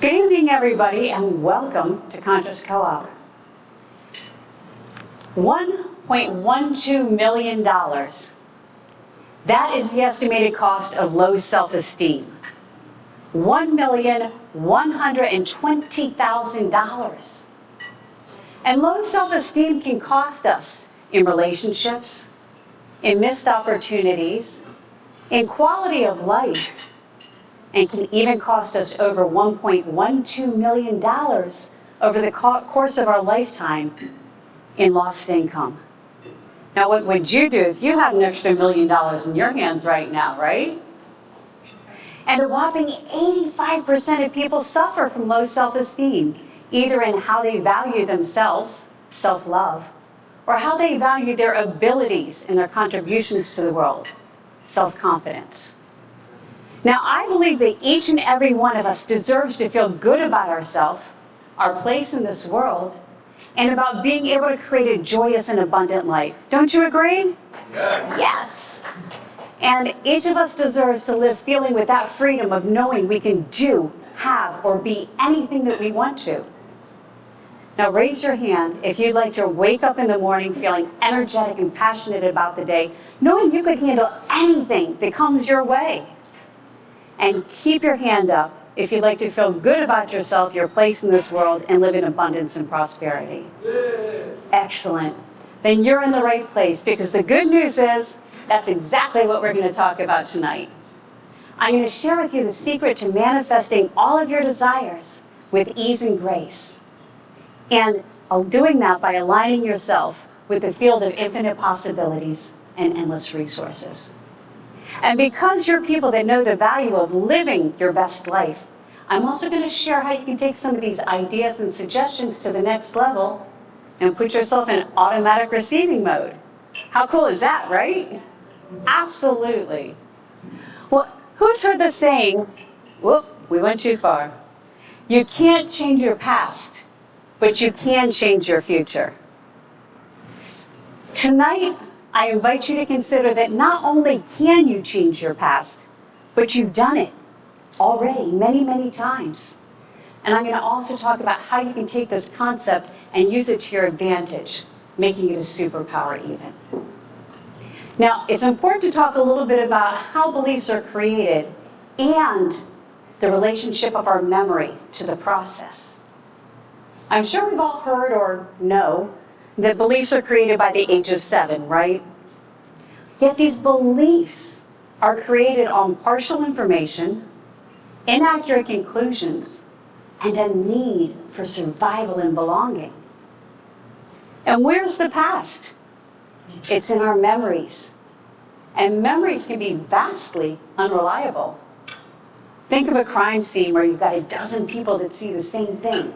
Good evening, everybody, and welcome to Conscious Co-op. $1.12 million. That is the estimated cost of low self-esteem. $1,120,000. And low self-esteem can cost us in relationships, in missed opportunities, in quality of life, and can even cost us over $1.12 million over the course of our lifetime in lost income. Now, what would you do if you had an extra $1 million in your hands right now, right? And a whopping 85% of people suffer from low self-esteem, either in how they value themselves, self-love, or how they value their abilities and their contributions to the world, self-confidence. Now, I believe that each and every one of us deserves to feel good about ourselves, our place in this world, and about being able to create a joyous and abundant life. Don't you agree? Yeah. Yes. And each of us deserves to live feeling with that freedom of knowing we can do, have, or be anything that we want to. Now, raise your hand if you'd like to wake up in the morning feeling energetic and passionate about the day, knowing you could handle anything that comes your way. And keep your hand up if you'd like to feel good about yourself, your place in this world, and live in abundance and prosperity. Excellent. Then you're in the right place, because the good news is that's exactly what we're going to talk about tonight. I'm going to share with you the secret to manifesting all of your desires with ease and grace. And doing that by aligning yourself with the field of infinite possibilities and endless resources. And because you're people that know the value of living your best life, I'm also going to share how you can take some of these ideas and suggestions to the next level and put yourself in automatic receiving mode. How cool is that, right? Absolutely. Well, who's heard the saying, whoop, we went too far. You can't change your past, but you can change your future. Tonight, I invite you to consider that not only can you change your past, but you've done it already many, many times. And I'm going to also talk about how you can take this concept and use it to your advantage, making it a superpower even. Now, it's important to talk a little bit about how beliefs are created and the relationship of our memory to the process. I'm sure we've all heard or know that beliefs are created by the age of 7, right? Yet these beliefs are created on partial information, inaccurate conclusions, and a need for survival and belonging. And where's the past? It's in our memories. And memories can be vastly unreliable. Think of a crime scene where you've got a dozen people that see the same thing.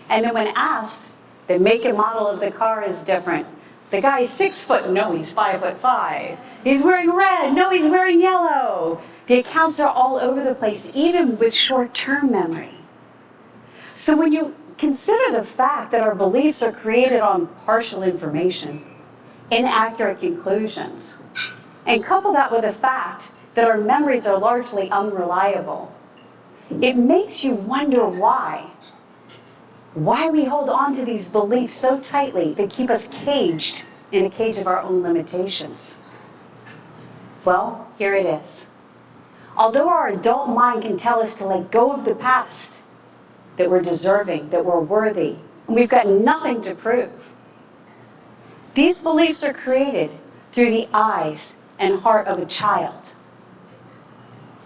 And then when asked, the make and model of the car is different. The guy's 6 foot, no, he's 5'5". He's wearing red, no, he's wearing yellow. The accounts are all over the place, even with short-term memory. So when you consider the fact that our beliefs are created on partial information, inaccurate conclusions, and couple that with the fact that our memories are largely unreliable, it makes you wonder why we hold on to these beliefs so tightly that keep us caged in a cage of our own limitations. Well, here it is. Although our adult mind can tell us to let go of the past, that we're deserving, that we're worthy, and we've got nothing to prove, these beliefs are created through the eyes and heart of a child.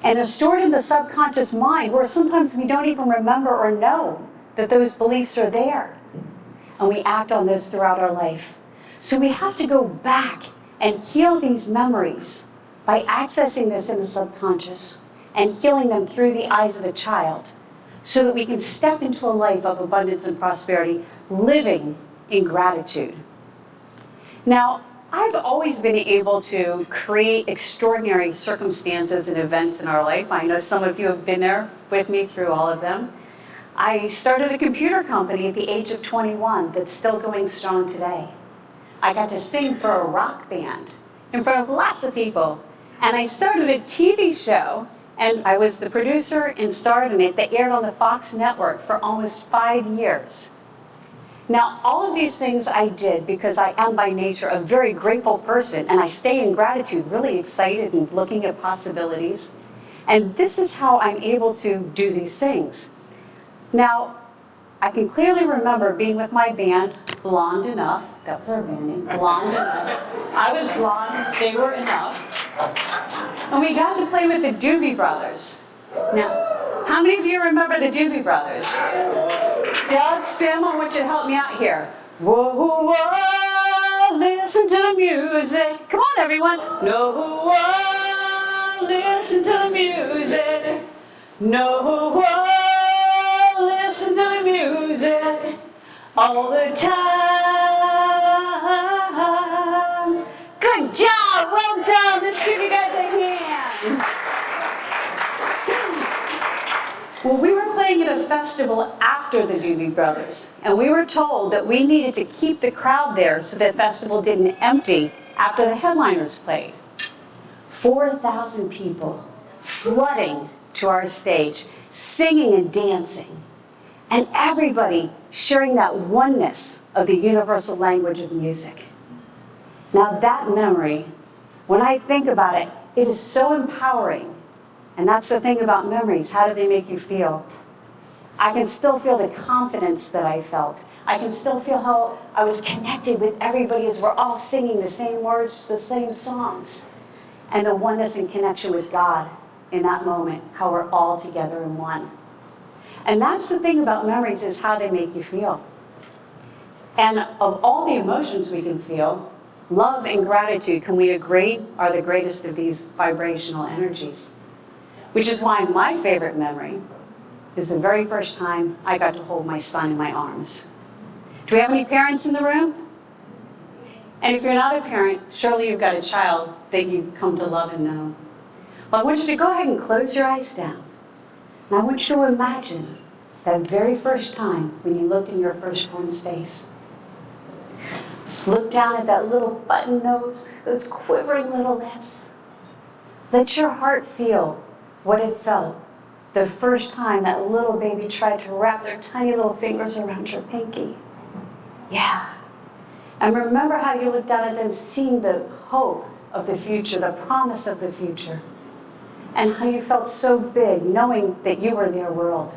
And they're stored in the subconscious mind, where sometimes we don't even remember or know that those beliefs are there. And we act on those throughout our life. So we have to go back and heal these memories by accessing this in the subconscious and healing them through the eyes of a child, so that we can step into a life of abundance and prosperity, living in gratitude. Now, I've always been able to create extraordinary circumstances and events in our life. I know some of you have been there with me through all of them. I started a computer company at the age of 21 that's still going strong today. I got to sing for a rock band in front of lots of people. And I started a TV show And I was the producer and starred in it. They aired on the Fox network for almost 5 years. Now, all of these things I did because I am by nature a very grateful person, and I stay in gratitude, really excited and looking at possibilities. And this is how I'm able to do these things. Now, I can clearly remember being with my band, Blonde Enough. That was our band name, Blonde Enough. I was blonde, they were enough. And we got to play with the Doobie Brothers. Now, how many of you remember the Doobie Brothers? Doug, Sam, I want you to help me out here. Whoa, whoa, whoa, listen to the music. Come on, everyone. No, whoa, listen to the music. No, whoa, listen to the music. All the time. Good job, well done. Let's give you guys a hand. Well, we were playing at a festival after the Doobie Brothers, and we were told that we needed to keep the crowd there so the festival didn't empty after the headliners played. 4,000 people flooding to our stage, singing and dancing, and everybody sharing that oneness of the universal language of music. Now that memory, when I think about it, it is so empowering. And that's the thing about memories. How do they make you feel? I can still feel the confidence that I felt. I can still feel how I was connected with everybody as we're all singing the same words, the same songs. And the oneness and connection with God in that moment, how we're all together in one. And that's the thing about memories, is how they make you feel. And of all the emotions we can feel, love and gratitude, can we agree, are the greatest of these vibrational energies. Which is why my favorite memory is the very first time I got to hold my son in my arms. Do we have any parents in the room? And if you're not a parent, surely you've got a child that you've come to love and know. Well, I want you to go ahead and close your eyes down. And I want you to imagine that very first time when you looked in your firstborn's face. Look down at that little button nose, those quivering little lips. Let your heart feel what it felt the first time that little baby tried to wrap their tiny little fingers around your pinky. Yeah. And remember how you looked down at them, seeing the hope of the future, the promise of the future, and how you felt so big knowing that you were their world.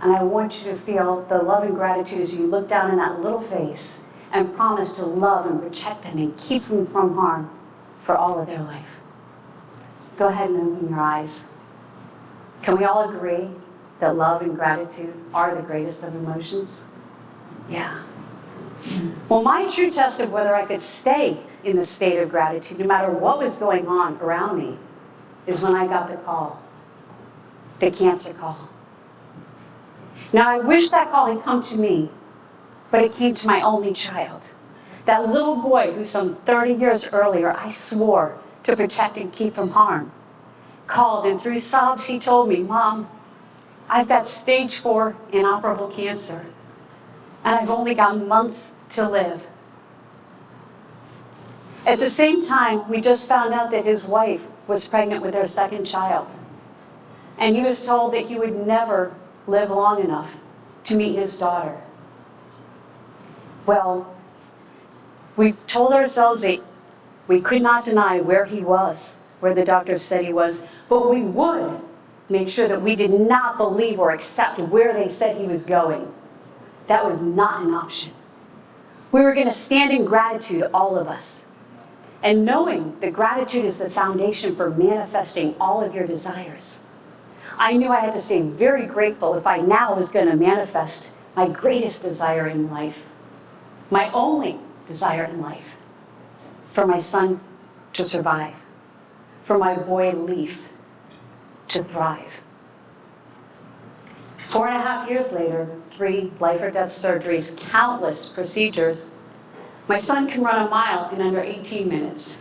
And I want you to feel the love and gratitude as you look down in that little face and promise to love and protect them and keep them from harm for all of their life. Go ahead and open your eyes. Can we all agree that love and gratitude are the greatest of emotions? Yeah. Well, my true test of whether I could stay in the state of gratitude, no matter what was going on around me, is when I got the call, the cancer call. Now, I wish that call had come to me, but it came to my only child. That little boy who some 30 years earlier I swore to protect and keep from harm, called, and through sobs he told me, "Mom, I've got stage 4 inoperable cancer, and I've only got months to live." At the same time, we just found out that his wife was pregnant with their second child, and he was told that he would never live long enough to meet his daughter. Well, we told ourselves that we could not deny where he was, where the doctors said he was, but we would make sure that we did not believe or accept where they said he was going. That was not an option. We were going to stand in gratitude, all of us, and knowing that gratitude is the foundation for manifesting all of your desires. I knew I had to stay very grateful if I now was going to manifest my greatest desire in life, my only desire in life, for my son to survive, for my boy Leaf to thrive. 4.5 years later, 3 life or death surgeries, countless procedures, my son can run a mile in under 18 minutes.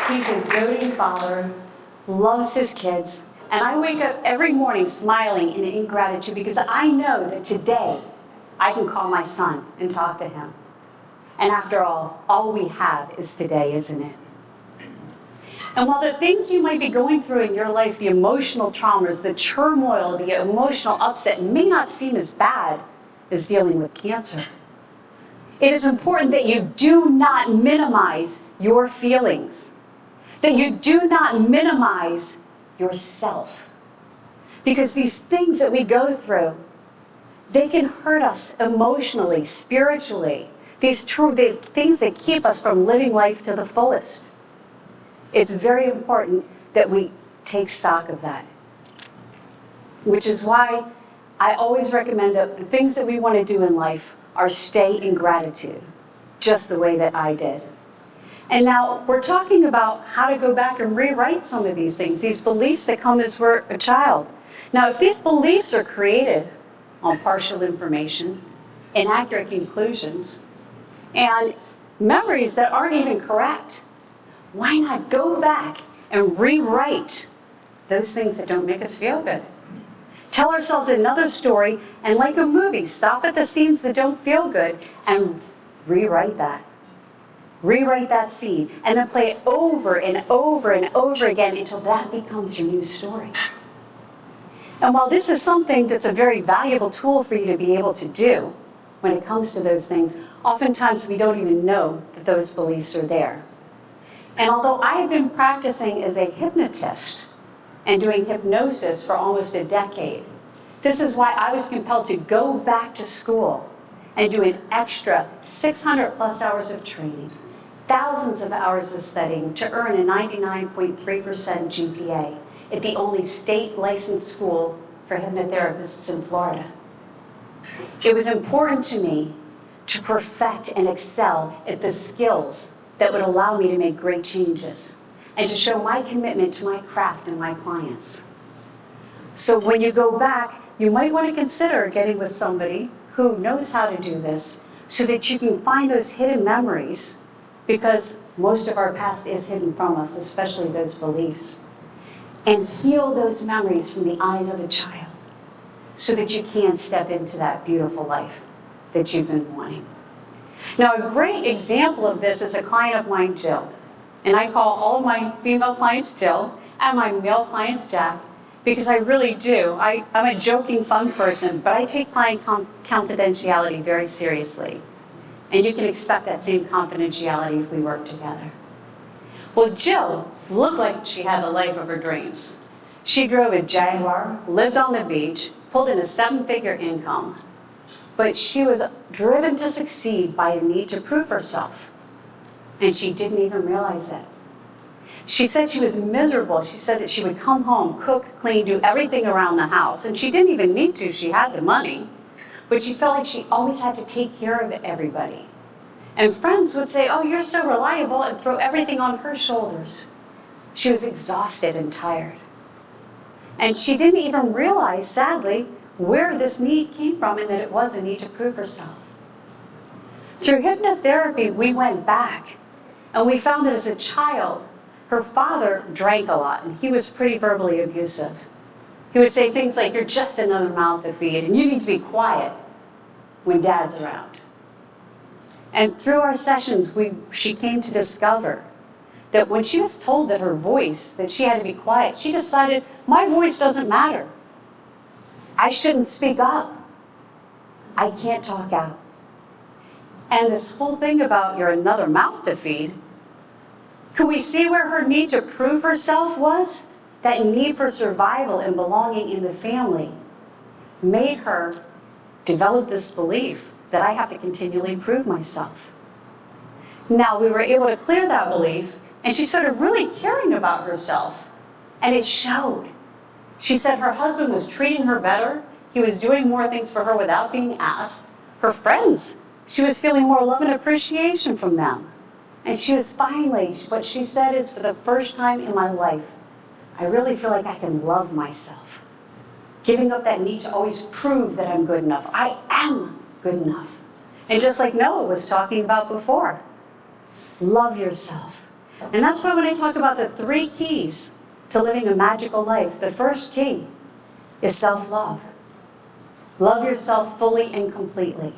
He's a doting father, loves his kids, and I wake up every morning smiling and in gratitude because I know that today I can call my son and talk to him. And after all we have is today, isn't it? And while the things you might be going through in your life, the emotional traumas, the turmoil, the emotional upset, may not seem as bad as dealing with cancer, it is important that you do not minimize your feelings, that you do not minimize yourself. Because these things that we go through, they can hurt us emotionally, spiritually. The things that keep us from living life to the fullest. It's very important that we take stock of that. Which is why I always recommend that the things that we want to do in life are stay in gratitude, just the way that I did. And now we're talking about how to go back and rewrite some of these things, these beliefs that come as we're a child. Now, if these beliefs are created on partial information, inaccurate conclusions, and memories that aren't even correct, why not go back and rewrite those things that don't make us feel good? Tell ourselves another story, and like a movie, stop at the scenes that don't feel good and rewrite that. Rewrite that scene, and then play it over and over and over again until that becomes your new story. And while this is something that's a very valuable tool for you to be able to do when it comes to those things, oftentimes we don't even know that those beliefs are there. And although I have been practicing as a hypnotist and doing hypnosis for almost a decade, this is why I was compelled to go back to school and do an extra 600 plus hours of training, thousands of hours of studying to earn a 99.3% GPA at the only state licensed school for hypnotherapists in Florida. It was important to me to perfect and excel at the skills that would allow me to make great changes and to show my commitment to my craft and my clients. So when you go back, you might want to consider getting with somebody who knows how to do this so that you can find those hidden memories, because most of our past is hidden from us, especially those beliefs, and heal those memories from the eyes of a child so that you can step into that beautiful life that you've been wanting. Now, a great example of this is a client of mine, Jill. And I call all of my female clients Jill and my male clients Jack, because I really do. I'm a joking, fun person, but I take client confidentiality very seriously. And you can expect that same confidentiality if we work together. Well, Jill looked like she had the life of her dreams. She drove a Jaguar, lived on the beach, pulled in a 7-figure income, but she was driven to succeed by a need to prove herself. And she didn't even realize it. She said she was miserable. She said that she would come home, cook, clean, do everything around the house. And she didn't even need to. She had the money. But she felt like she always had to take care of everybody. And friends would say, "Oh, you're so reliable," and throw everything on her shoulders. She was exhausted and tired. And she didn't even realize, sadly, where this need came from and that it was a need to prove herself. Through hypnotherapy, we went back and we found that as a child, her father drank a lot and he was pretty verbally abusive. He would say things like, "You're just another mouth to feed and you need to be quiet when Dad's around." And through our sessions, she came to discover that when she was told that her voice, that she had to be quiet, she decided, my voice doesn't matter. I shouldn't speak up. I can't talk out. And this whole thing about you're another mouth to feed, could we see where her need to prove herself was? That need for survival and belonging in the family made her develop this belief that I have to continually prove myself. Now, we were able to clear that belief, and she started really caring about herself, and it showed. She said her husband was treating her better. He was doing more things for her without being asked. Her friends, she was feeling more love and appreciation from them. And she was finally, what she said is, for the first time in my life, I really feel like I can love myself. Giving up that need to always prove that I'm good enough. I am good enough. And just like Noah was talking about before, love yourself. And that's why when I talk about the 3 keys to living a magical life, the first key is self-love. Love yourself fully and completely.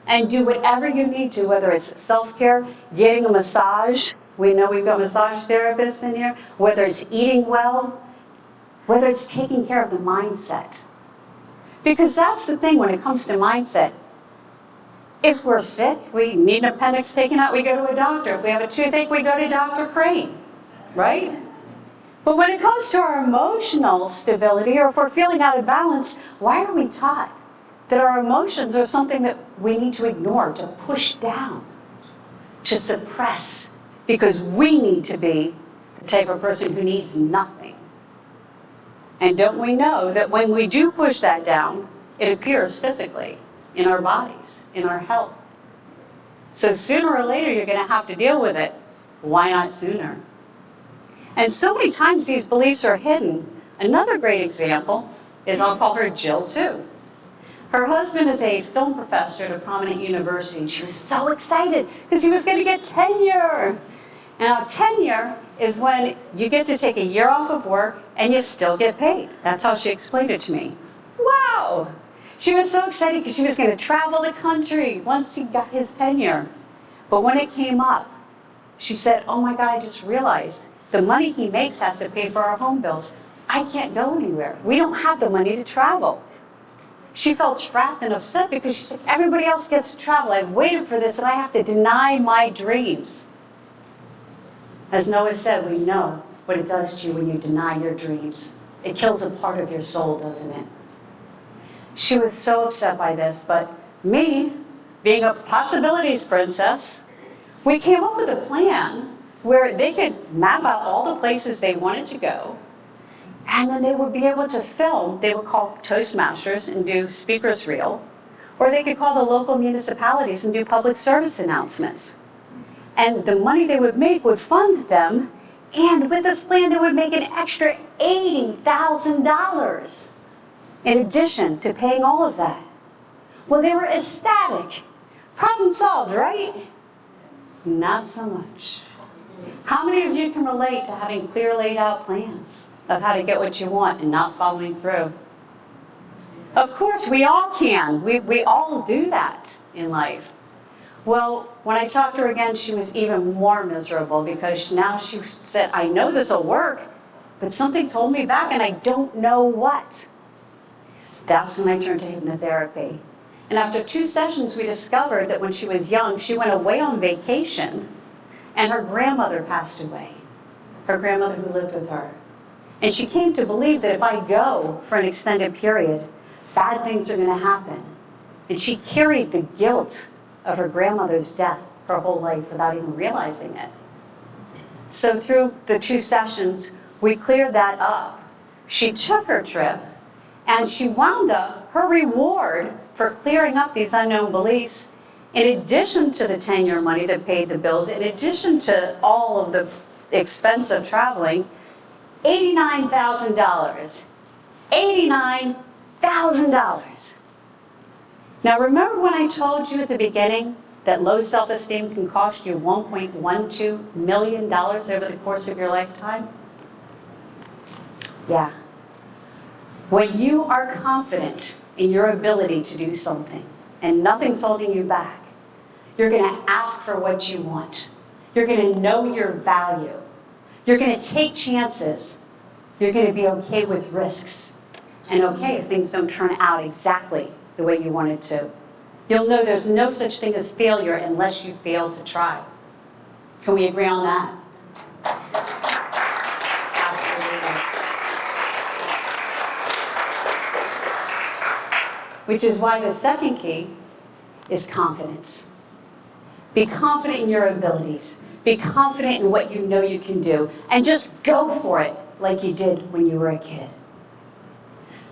and do whatever you need to, whether it's self-care, getting a massage. We know we've got massage therapists in here. Whether it's eating well, whether it's taking care of the mindset. Because that's the thing when it comes to mindset. If we're sick, we need an appendix taken out, we go to a doctor. If we have a toothache, we go to Dr. Crane, right? But when it comes to our emotional stability, or if we're feeling out of balance, why are we taught that our emotions are something that we need to ignore, to push down, to suppress, because we need to be the type of person who needs nothing? And don't we know that when we do push that down, it appears physically in our bodies, in our health? So sooner or later, you're going to have to deal with it. Why not sooner? And so many times these beliefs are hidden. Another great example is, I'll call her Jill too. Her husband is a film professor at a prominent university, and she was so excited because he was going to get tenure. Now, tenure is when you get to take a year off of work and you still get paid. That's how she explained it to me. Wow! She was so excited because she was going to travel the country once he got his tenure. But when it came up, she said, oh my God, I just realized the money he makes has to pay for our home bills. I can't go anywhere. We don't have the money to travel. She felt trapped and upset because she said, everybody else gets to travel. I've waited for this and I have to deny my dreams. As Noah said, we know what it does to you when you deny your dreams. It kills a part of your soul, doesn't it? She was so upset by this, but me, being a possibilities princess, we came up with a plan where they could map out all the places they wanted to go, and then they would be able to film. They would call Toastmasters and do speakers reel, or they could call the local municipalities and do public service announcements. And the money they would make would fund them, and with this plan they would make an extra $80,000 in addition to paying all of that. Well, they were ecstatic. Problem solved, right? Not so much. How many of you can relate to having clear laid out plans of how to get what you want and not following through? Of course, we all can. We all do that in life. Well, when I talked to her again, she was even more miserable because now she said, I know this will work, but something's holding me back and I don't know what. That's when I turned to hypnotherapy. And after 2 sessions, we discovered that when she was young, she went away on vacation and her grandmother passed away, her grandmother who lived with her. And she came to believe that if I go for an extended period, bad things are going to happen. And she carried the guilt of her grandmother's death her whole life without even realizing it. So through the 2 sessions, we cleared that up. She took her trip, and she wound up, her reward for clearing up these unknown beliefs, in addition to the tenure money that paid the bills, in addition to all of the expense of traveling, $89,000. $89,000. Now remember when I told you at the beginning that low self-esteem can cost you $1.12 million over the course of your lifetime? Yeah. When you are confident in your ability to do something and nothing's holding you back, you're going to ask for what you want. You're going to know your value. You're going to take chances. You're going to be okay with risks and okay if things don't turn out exactly the way you wanted to. You'll know there's no such thing as failure unless you fail to try. Can we agree on that? Absolutely. Which is why the second key is confidence. Be confident in your abilities. Be confident in what you know you can do. And just go for it like you did when you were a kid.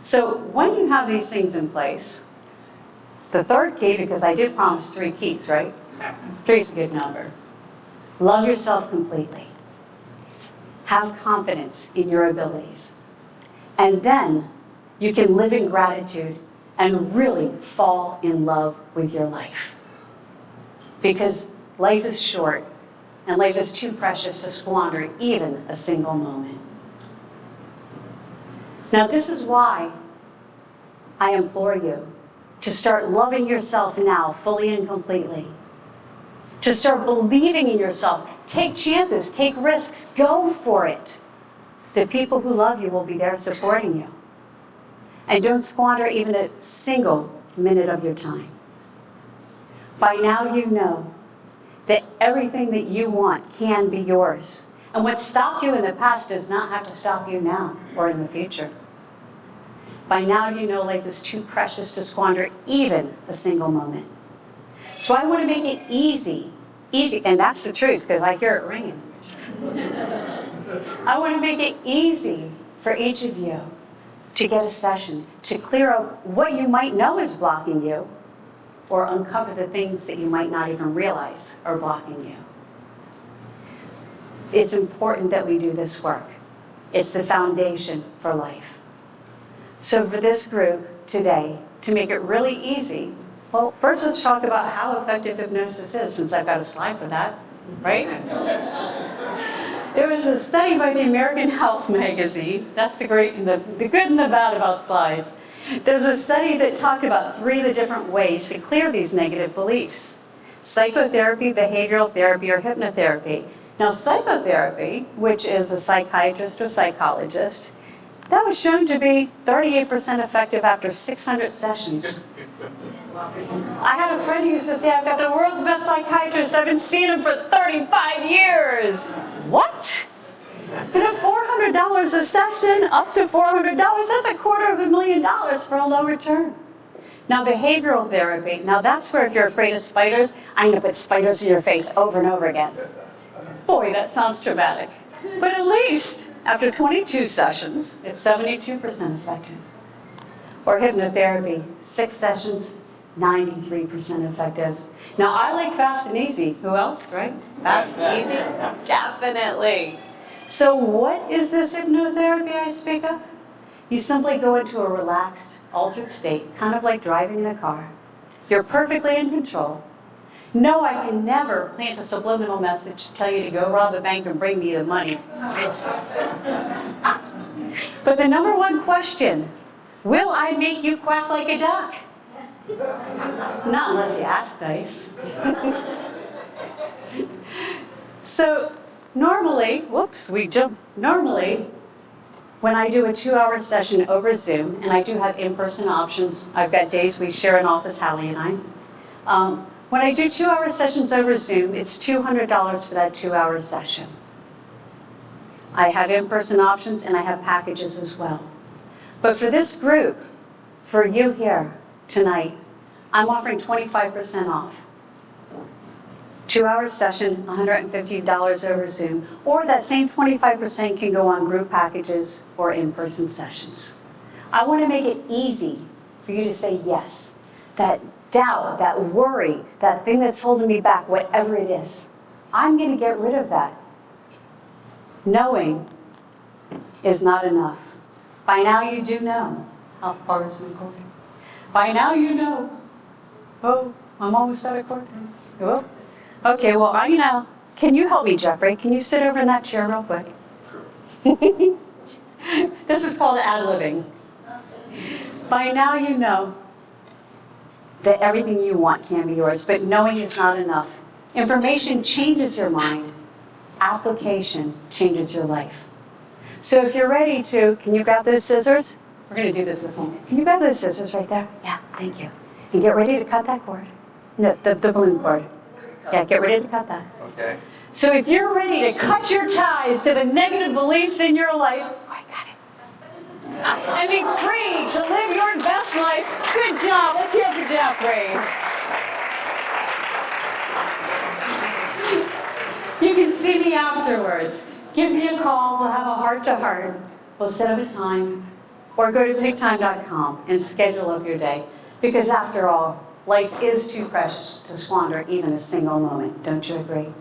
So when you have these things in place, the third key, because I did promise 3 keys, right? 3 is a good number. Love yourself completely. Have confidence in your abilities. And then you can live in gratitude and really fall in love with your life. Because life is short and life is too precious to squander even a single moment. Now, this is why I implore you to start loving yourself now fully and completely, to start believing in yourself. Take chances, take risks, go for it. The people who love you will be there supporting you. And don't squander even a single minute of your time. By now you know that everything that you want can be yours. And what stopped you in the past does not have to stop you now or in the future. By now you know life is too precious to squander even a single moment. So I want to make it easy, and that's the truth because I hear it ringing. I want to make it easy for each of you to get a session, to clear up what you might know is blocking you, or uncover the things that you might not even realize are blocking you. It's important that we do this work. It's the foundation for life. So for this group today, to make it really easy, well, first let's talk about how effective hypnosis is, since I've got a slide for that, right? There was a study by the American Health magazine, that's the great and the good and the bad about slides. There's a study that talked about 3 of the different ways to clear these negative beliefs: psychotherapy, behavioral therapy, or hypnotherapy. Now, psychotherapy, which is a psychiatrist or psychologist, that was shown to be 38% effective after 600 sessions. I had a friend who used to say, I've got the world's best psychiatrist. I've been seeing him for 35 years. What? And at $400 a session, up to $400, that's $250,000 for a low return. Now, behavioral therapy, now that's where if you're afraid of spiders, I'm going to put spiders in your face over and over again. Boy, that sounds traumatic. But at least after 22 sessions, it's 72% effective. Or hypnotherapy, 6 sessions, 93% effective. Now, I like fast and easy. Who else, right? Fast and easy? Definitely. So what is this hypnotherapy I speak of? You simply go into a relaxed, altered state, kind of like driving in a car. You're perfectly in control. No, I can never plant a subliminal message to tell you to go rob a bank and bring me the money. But the number one question, will I make you quack like a duck? Not unless you ask nice. So normally, normally when I do a 2-hour session over Zoom, and I do have in-person options, I've got days we share an office, Hallie and I. When I do 2-hour sessions over Zoom, it's $200 for that 2-hour session. I have in-person options and I have packages as well. But for this group, for you here tonight, I'm offering 25% off. 2-hour session, $150 over Zoom, or that same 25% can go on group packages or in-person sessions. I want to make it easy for you to say yes. That doubt, that worry, that thing that's holding me back, whatever it is, I'm going to get rid of that. Knowing is not enough. By now you do know. How far is the recording? By now you know. Oh, I'm almost out of recording. Oh. Okay, well, I know. Can you help me, Jeffrey? Can you sit over in that chair real quick? This is called ad-libbing. By now you know that everything you want can be yours, but knowing is not enough. Information changes your mind. Application changes your life. So if you're ready to, can you grab those scissors? We're going to do this at the phone. Can you grab those scissors right there? Yeah, thank you. And get ready to cut that cord. No, the balloon cord. Yeah, get ready to cut that. Okay. So if you're ready to cut your ties to the negative beliefs in your life, I got it. And be free to live your best life. Good job. Let's hear it for Jeffrey. You can see me afterwards. Give me a call. We'll have a heart-to-heart. We'll set up a time. Or go to pigtime.com and schedule up your day. Because after all, life is too precious to squander even a single moment. Don't you agree?